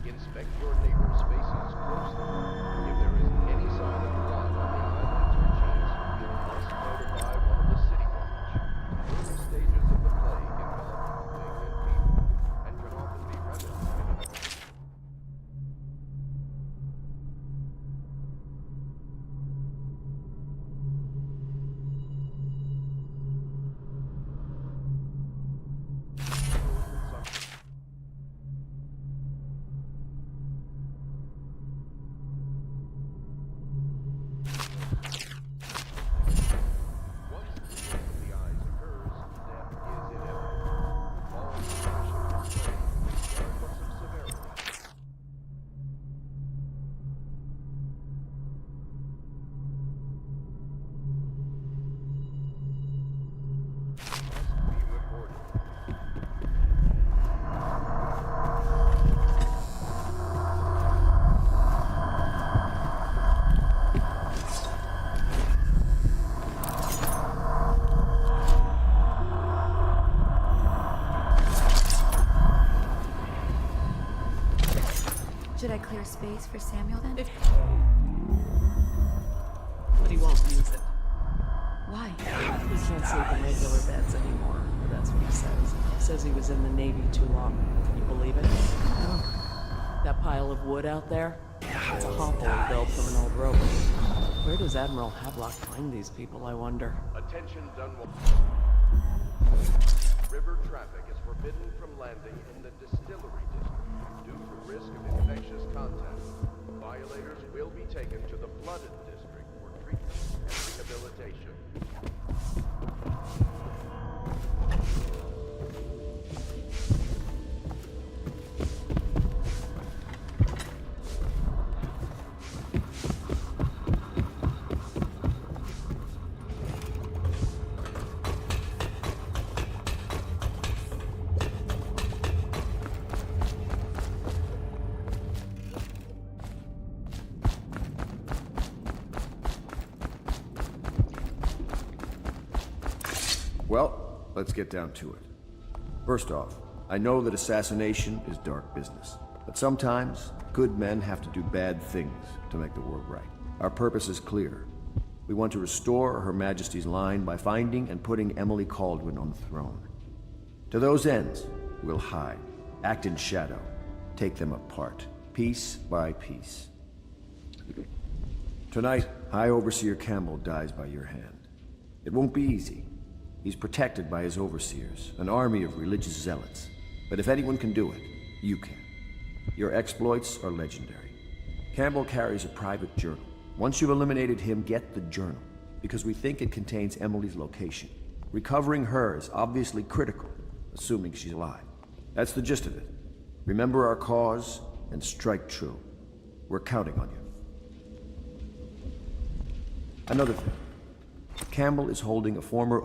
Inspect your neighbor's spaces closely. If there is any sign of blood on the islands or chance, you must notify one of the City Watch. Early stages of the plague involve moving and people, and can often be remedied in an emergency. Should I clear space for Samuel then? But he won't use it. Why? He can't sleep in regular beds anymore. That's what he says. He says he was in the Navy too long. Can you believe it? Oh. That pile of wood out there? It's a hovel he built from an old rowboat. Where does Admiral Havelock find these people, I wonder? Attention, Dunwall. River traffic is forbidden from landing in the distillery district due to risk of infectious contact. Violators will be taken to the flooded district for treatment and rehabilitation. Well, let's get down to it. First off, I know that assassination is dark business, but sometimes good men have to do bad things to make the world right. Our purpose is clear. We want to restore Her Majesty's line by finding and putting Emily Kaldwin on the throne. To those ends, we'll hide, act in shadow, take them apart, piece by piece. Tonight, High Overseer Campbell dies by your hand. It won't be easy. He's protected by his overseers, an army of religious zealots. But if anyone can do it, you can. Your exploits are legendary. Campbell carries a private journal. Once you've eliminated him, get the journal, because we think it contains Emily's location. Recovering her is obviously critical, assuming she's alive. That's the gist of it. Remember our cause, and strike true. We're counting on you. Another thing. Campbell is holding a former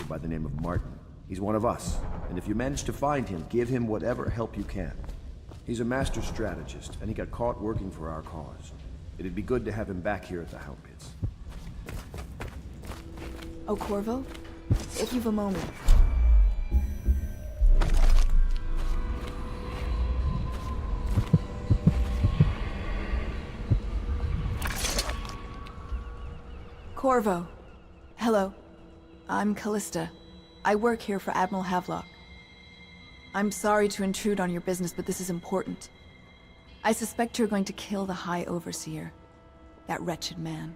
by the name of Martin. He's one of us, and if you manage to find him, give him whatever help you can. He's a master strategist, and he got caught working for our cause. It'd be good to have him back here at the Hound Pits. Oh, Corvo? If you've a moment. Corvo. Hello. I'm Callista. I work here for Admiral Havelock. I'm sorry to intrude on your business, but this is important. I suspect you're going to kill the High Overseer. That wretched man.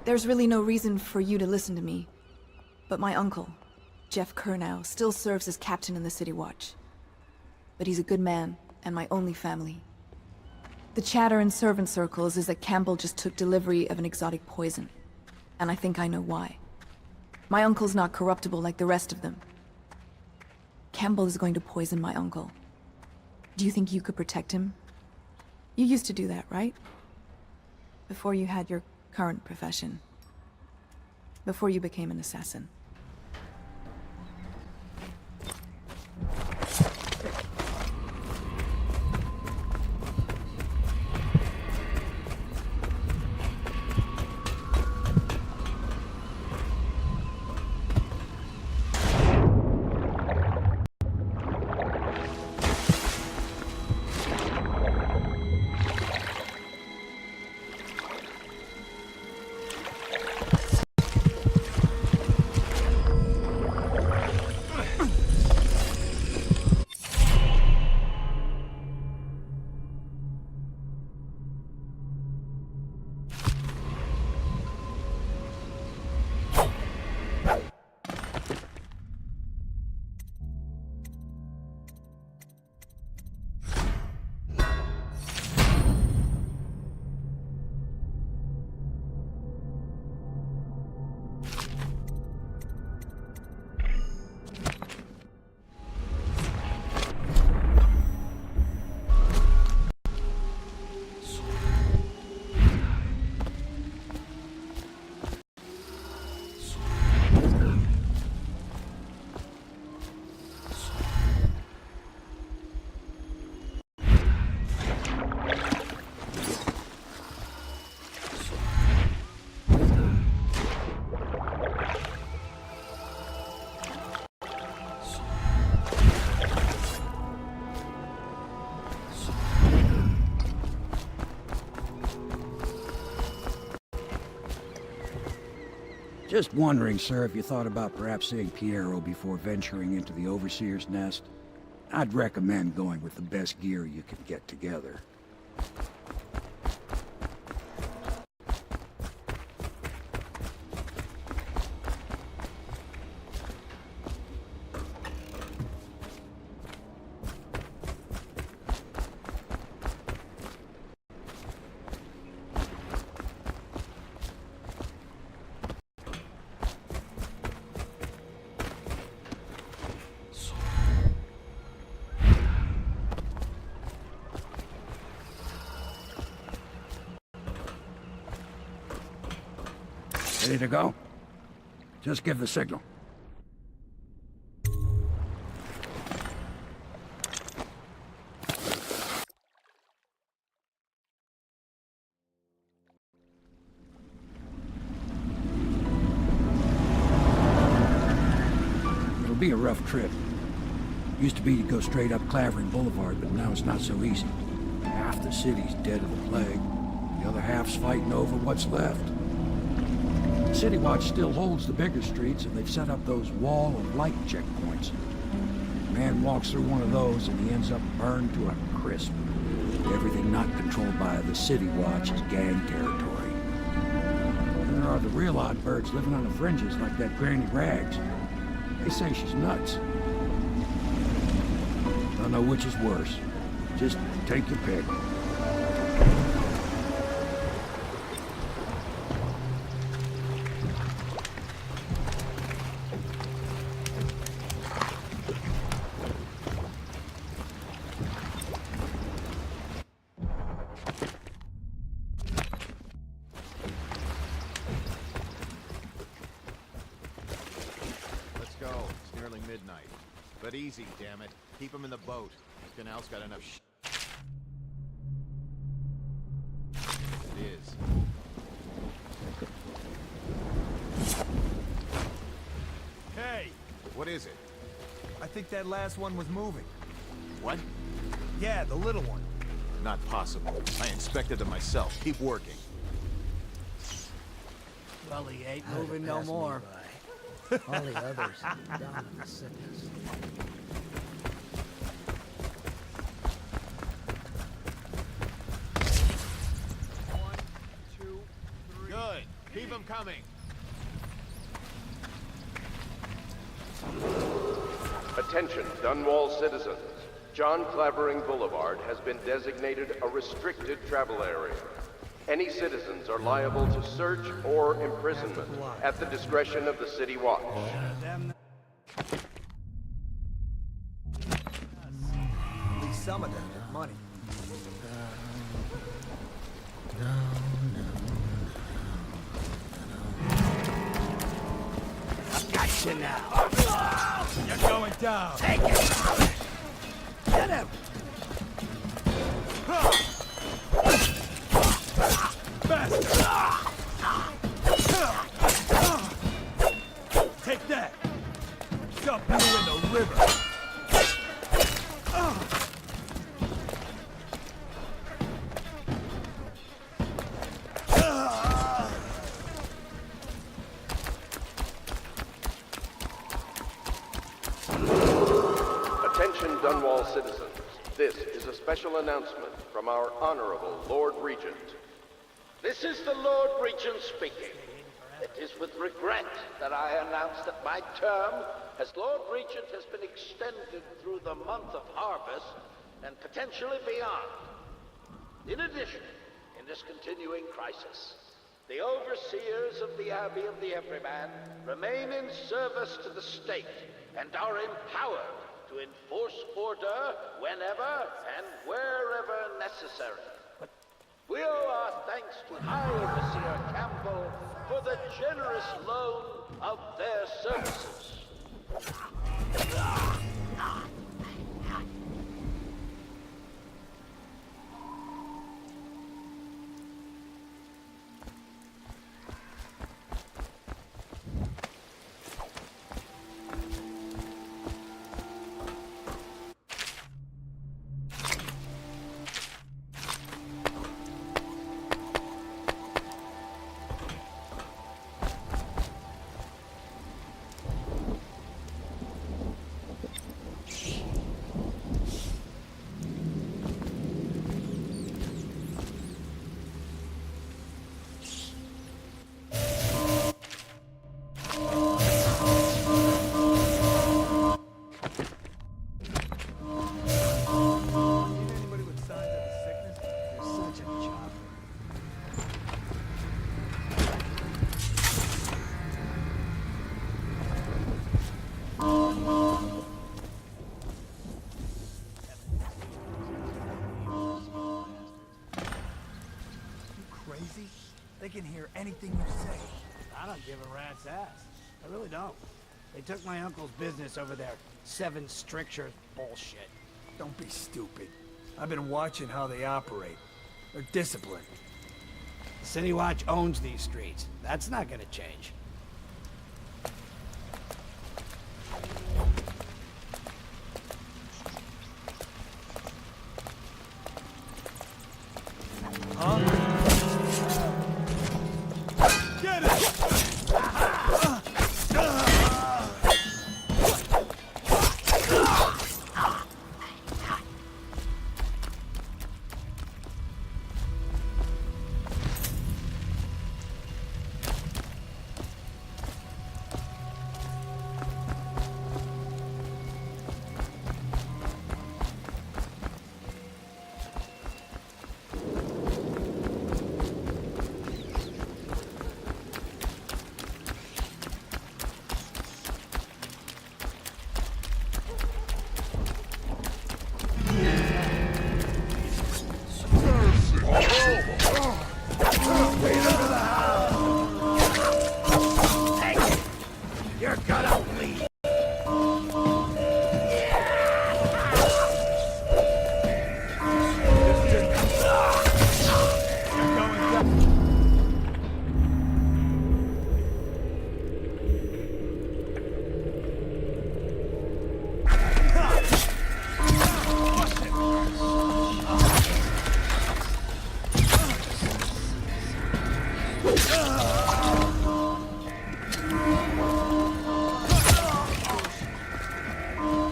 There's really no reason for you to listen to me. But my uncle, Jeff Kernow, still serves as captain in the City Watch. But he's a good man, and my only family. The chatter in servant circles is that Campbell just took delivery of an exotic poison. And I think I know why. My uncle's not corruptible like the rest of them. Campbell is going to poison my uncle. Do you think you could protect him? You used to do that, right? Before you had your current profession. Before you became an assassin. Just wondering, sir, if you thought about perhaps seeing Piero before venturing into the Overseer's nest. I'd recommend going with the best gear you can get together. Ready to go? Just give the signal. It'll be a rough trip. Used to be to go straight up Clavering Boulevard, but now it's not so easy. Half the city's dead of the plague. The other half's fighting over what's left. City Watch still holds the bigger streets, and they've set up those wall of light checkpoints. A man walks through one of those, and he ends up burned to a crisp. Everything not controlled by the City Watch is gang territory. And there are the real odd birds living on the fringes, like that Granny Rags. They say she's nuts. Don't know which is worse. Just take your pick. Midnight. But easy, damn it. Keep him in the boat. Canal's got enough It is. Hey! What is it? I think that last one was moving. What? Yeah, the little one. Not possible. I inspected them myself. Keep working. Well, he ain't moving no more. All the others have been down in the sickness. One, two, three. Good. Keep them coming. Attention, Dunwall citizens. John Clavering Boulevard has been designated a restricted travel area. Any citizens are liable to search or imprisonment at the discretion of the City Watch. At least some of them get money. I got you now. You're going down. Take it. Get him. Take that! Dump you in the river! Attention, Dunwall citizens. This is a special announcement from our Honorable Lord Regent. This is the Lord Regent speaking. It is with regret that I announce that my term as Lord Regent has been extended through the month of harvest and potentially beyond. In addition, in this continuing crisis, the overseers of the Abbey of the Everyman remain in service to the state and are empowered to enforce order whenever and wherever necessary. We owe our thanks to High Overseer Campbell for the generous loan of their services. can hear anything you say. I don't give a rat's ass. I really don't. They took my uncle's business over their 7 strictures bullshit. Don't be stupid. I've been watching how they operate. They're disciplined. City Watch owns these streets. That's not gonna change. Get it! You're gonna bleed.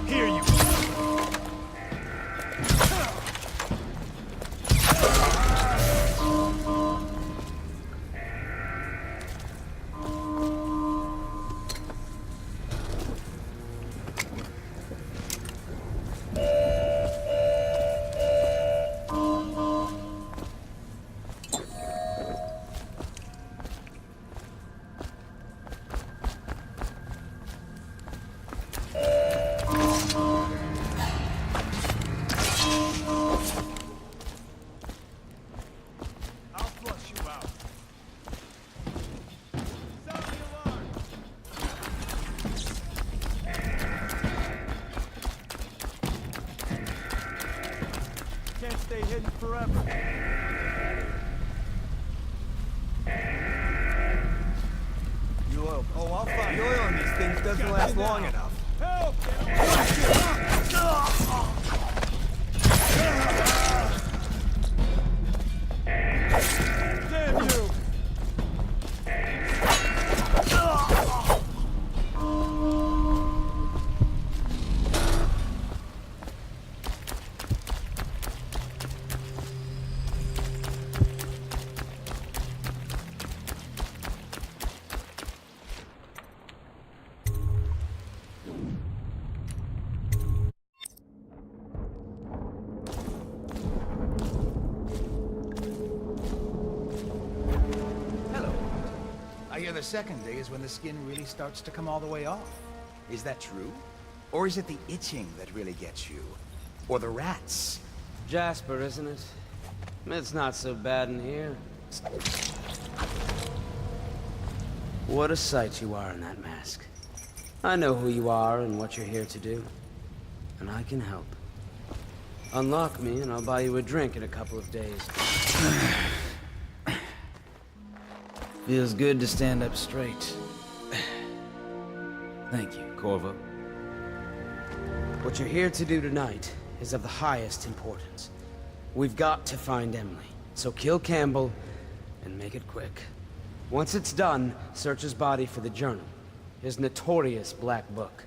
Here you I'll flush you out. Sound the alarm. Can't stay hidden forever. The oil. Oh, I'll find the oil in these things doesn't last long enough. Help! Damn you! Hello. I hear the second day is when the skin really starts to come all the way off. Is that true? Or is it the itching that really gets you? Or the rats? Jasper, isn't it? It's not so bad in here. What a sight you are in that mask. I know who you are and what you're here to do. And I can help. Unlock me and I'll buy you a drink in a couple of days. Feels good to stand up straight. Thank you, Corvo. What you're here to do tonight is of the highest importance. We've got to find Emily, so kill Campbell and make it quick. Once it's done, search his body for the journal, his notorious black book,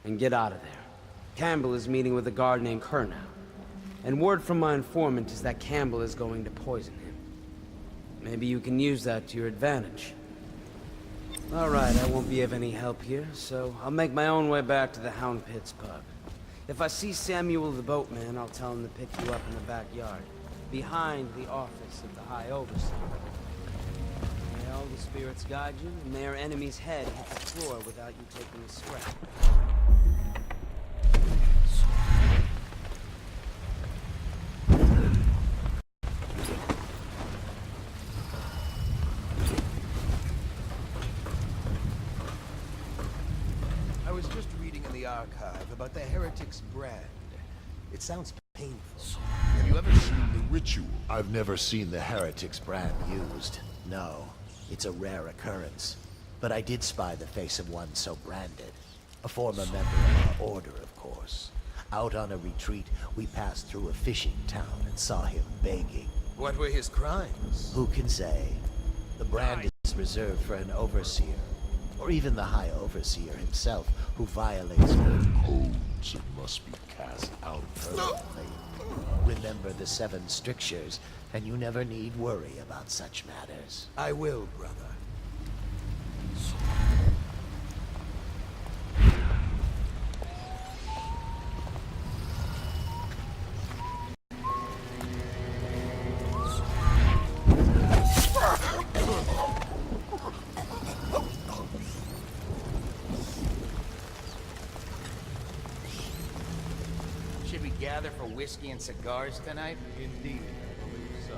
and get out of there. Campbell is meeting with a guard named Kernow, and word from my informant is that Campbell is going to poison him. Maybe you can use that to your advantage. All right, I won't be of any help here, so I'll make my own way back to the Hound Pits pub. If I see Samuel the boatman, I'll tell him to pick you up in the backyard, behind the office of the High Overseer. May all the spirits guide you, and may our enemy's head hit the floor without you taking a scrap. was just reading in the archive about the Heretic's brand. It sounds painful. Have you ever seen the ritual? I've never seen the Heretic's brand used. No, it's a rare occurrence. But I did spy the face of one so branded. A former member of our order, of course. Out on a retreat, we passed through a fishing town and saw him begging. What were his crimes? Who can say? The brand is reserved for an overseer. Or even the High Overseer himself, who violates Codes, it must be cast out permanently. Remember the 7 strictures, and you never need worry about such matters. I will, brother. Should we gather for whiskey and cigars tonight? Indeed, I believe so.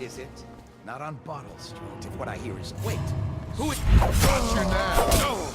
Is it? Not on Bottle Street, if what I hear is... Wait! Who is... Got you now!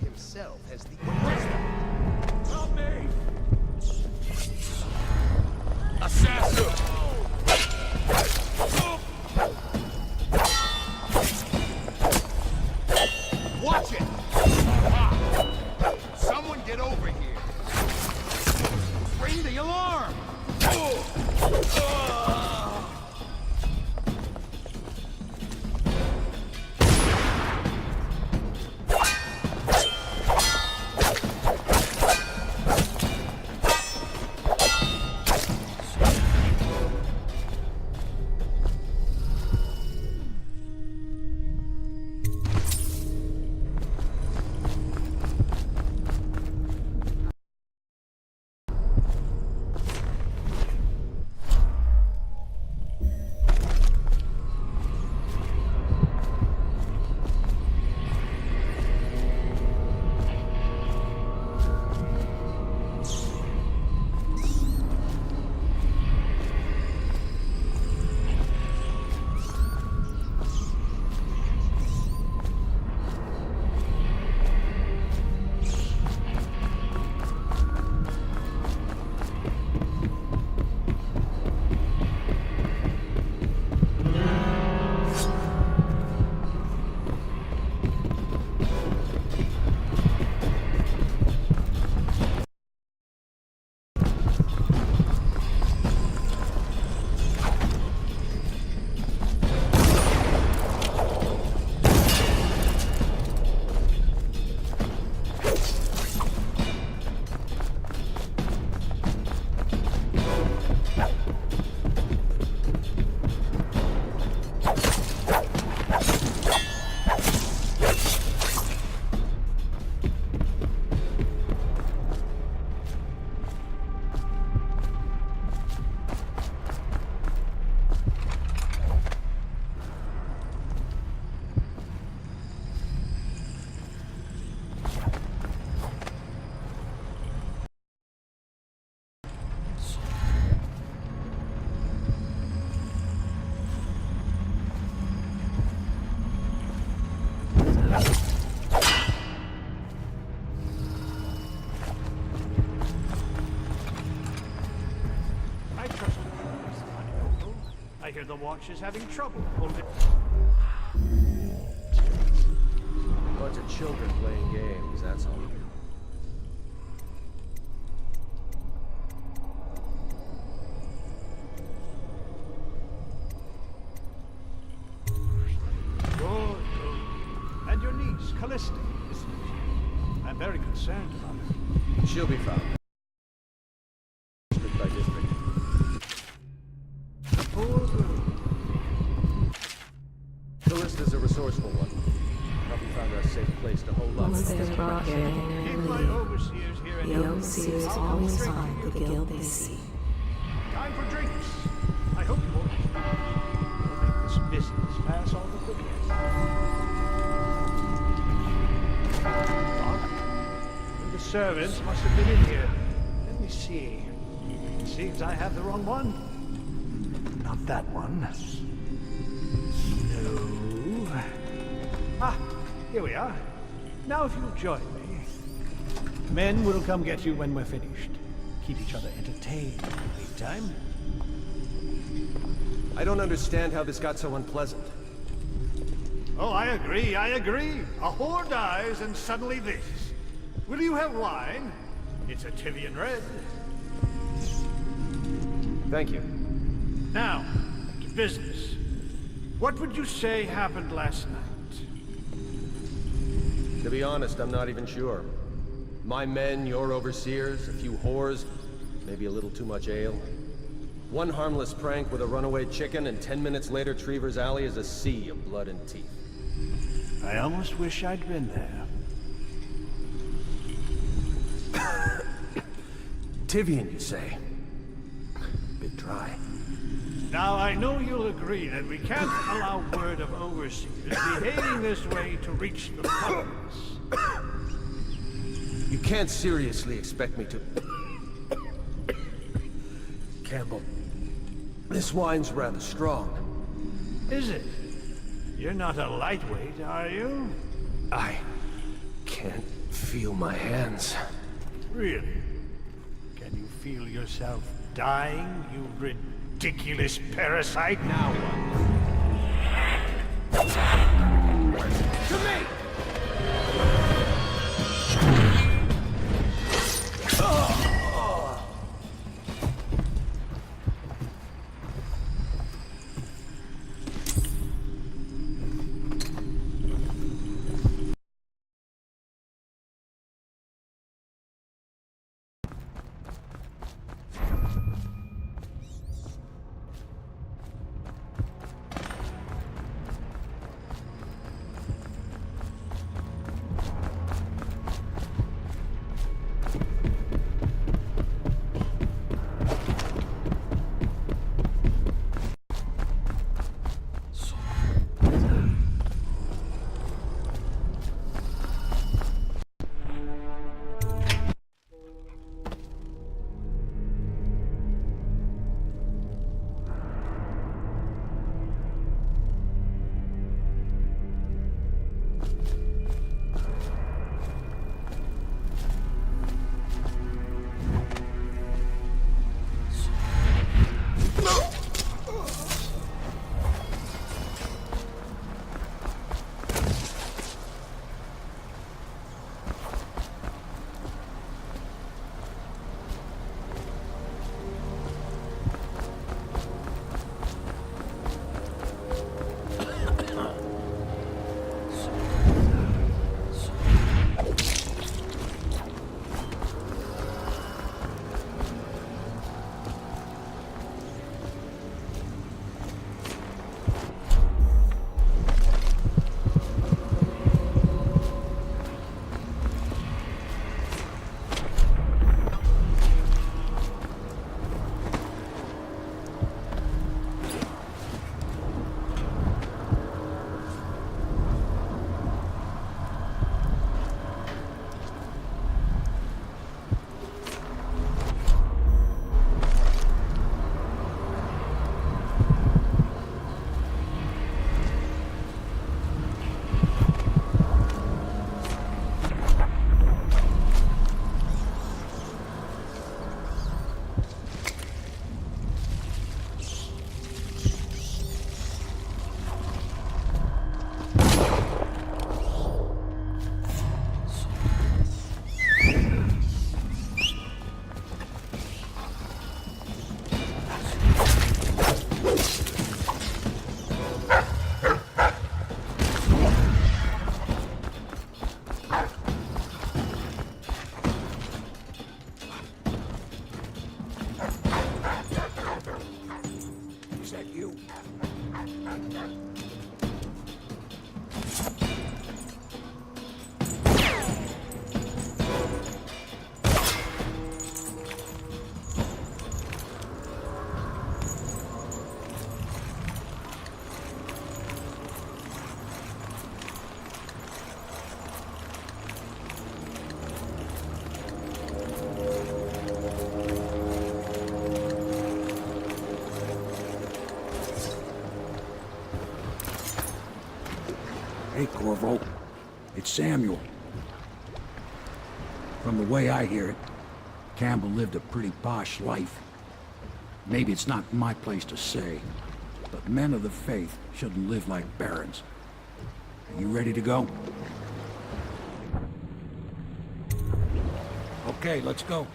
Himself has the... Help me! Assassin! Watch it! Someone get over here! Ring the alarm! hear the watch is having trouble holding... Bunch of children playing games, that's all. Good. And your niece, Callista, isn't it? I'm very concerned about her. She'll be found. District by district. Poor girl. Callista's a resourceful one. Probably found her a safe place to hold up. Once they're brought here, they Keep never my leave. overseers here and The overseers always find the guild they see. Time for drinks. I hope you won't. We'll make this business pass all the quickest. Doc, the servants must have been in here. Let me see. It seems I have the wrong one. Not that one. No. Ah, here we are. Now if you'll join me. Men will come get you when we're finished. Keep each other entertained in the meantime. I don't understand how this got so unpleasant. Oh, I agree. A whore dies and suddenly this. Will you have wine? It's a Tivian red. Thank you. Now, to business. What would you say happened last night? To be honest, I'm not even sure. My men, your overseers, a few whores, maybe a little too much ale. One harmless prank with a runaway chicken, and 10 minutes later, Trevor's Alley is a sea of blood and teeth. I almost wish I'd been there. Tivian, you say? Bit dry. Now, I know you'll agree that we can't allow word of overseers behaving this way to reach the populace. You can't seriously expect me to... Campbell, this wine's rather strong. Is it? You're not a lightweight, are you? I can't feel my hands. Really? Can you feel yourself dying, you ridiculous parasite? Now what? To me! Hey, Corvo. It's Samuel. From the way I hear it, Campbell lived a pretty posh life. Maybe it's not my place to say, but men of the faith shouldn't live like barons. Are you ready to go? Okay, let's go.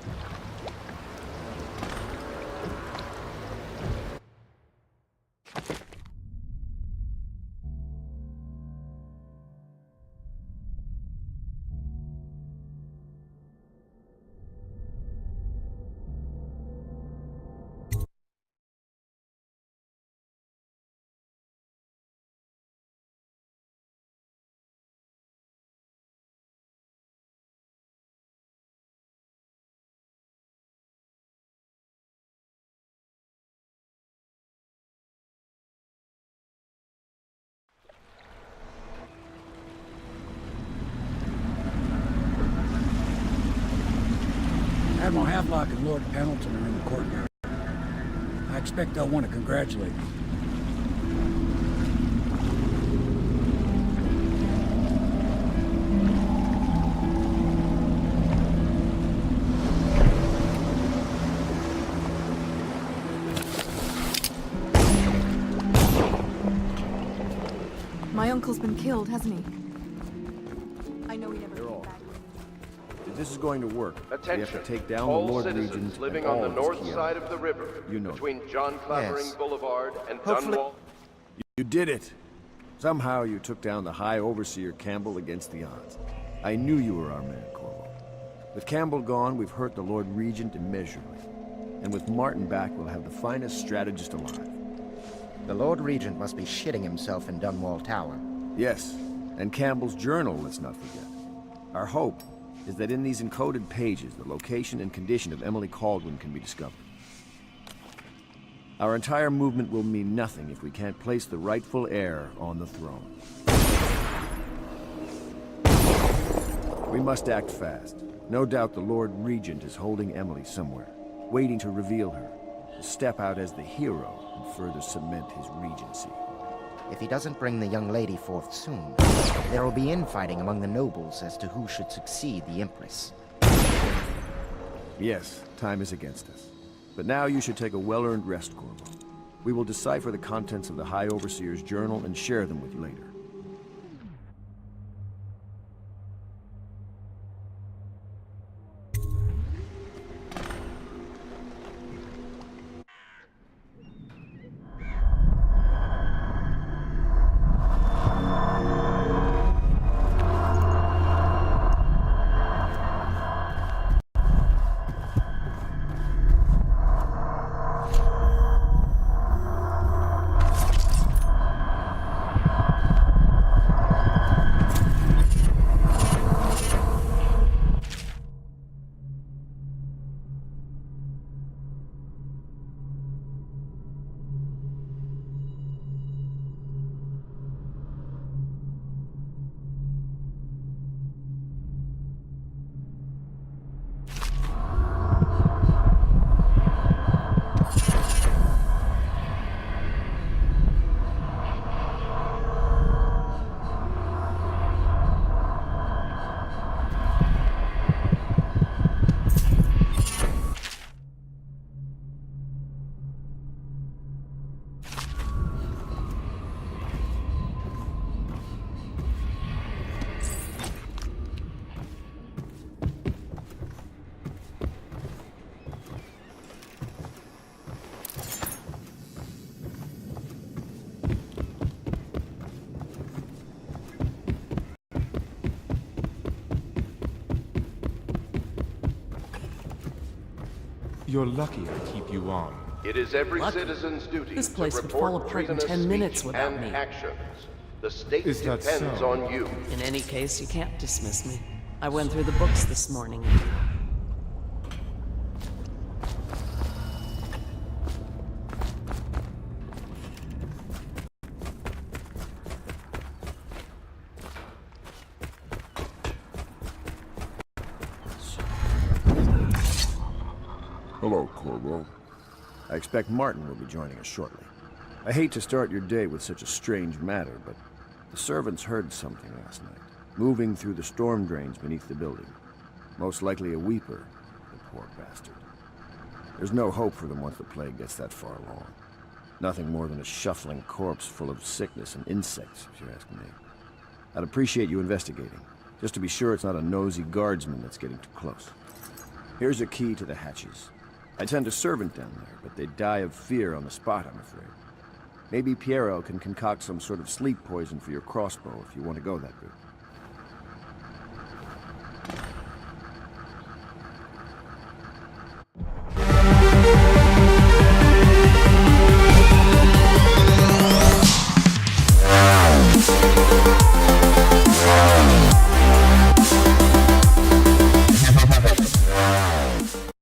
Admiral Havelock and Lord Pendleton are in the courtyard. I expect they'll want to congratulate me. My uncle's been killed, hasn't he? I know he never came back. If this is going to work, Attention. we have to take down the All Lord citizens Regent living and on the all north his key side elements. of the river, You know. between John Clavering Yes. Boulevard and Hopefully- Dunwall. You did it! Somehow you took down the High Overseer Campbell against the odds. I knew you were our man, Corvo. With Campbell gone, we've hurt the Lord Regent immeasurably. And with Martin back, we'll have the finest strategist alive. The Lord Regent must be shitting himself in Dunwall Tower. Yes, and Campbell's journal, let's not forget. Our hope is that in these encoded pages, the location and condition of Emily Kaldwin can be discovered. Our entire movement will mean nothing if we can't place the rightful heir on the throne. We must act fast. No doubt the Lord Regent is holding Emily somewhere, waiting to reveal her, to step out as the hero and further cement his regency. If he doesn't bring the young lady forth soon, there will be infighting among the nobles as to who should succeed the Empress. Yes, time is against us. But now you should take a well-earned rest, Corvo. We will decipher the contents of the High Overseer's journal and share them with you later. You're lucky I keep you on. It is every Lucky. citizen's duty This place to would report fall apart in treasonous 10 minutes speech without and me. actions. The state Is that depends so? on you. In any case, you can't dismiss me. I went through the books this morning. Hello, Corvo. I expect Martin will be joining us shortly. I hate to start your day with such a strange matter, but The servants heard something last night, moving through the storm drains beneath the building. Most likely a weeper, the poor bastard. There's no hope for them once the plague gets that far along. Nothing more than a shuffling corpse full of sickness and insects, if you ask me. I'd appreciate you investigating, just to be sure it's not a nosy guardsman that's getting too close. Here's a key to the hatches. I'd send a servant down there, but they'd die of fear on the spot, I'm afraid. Maybe Piero can concoct some sort of sleep poison for your crossbow if you want to go that route.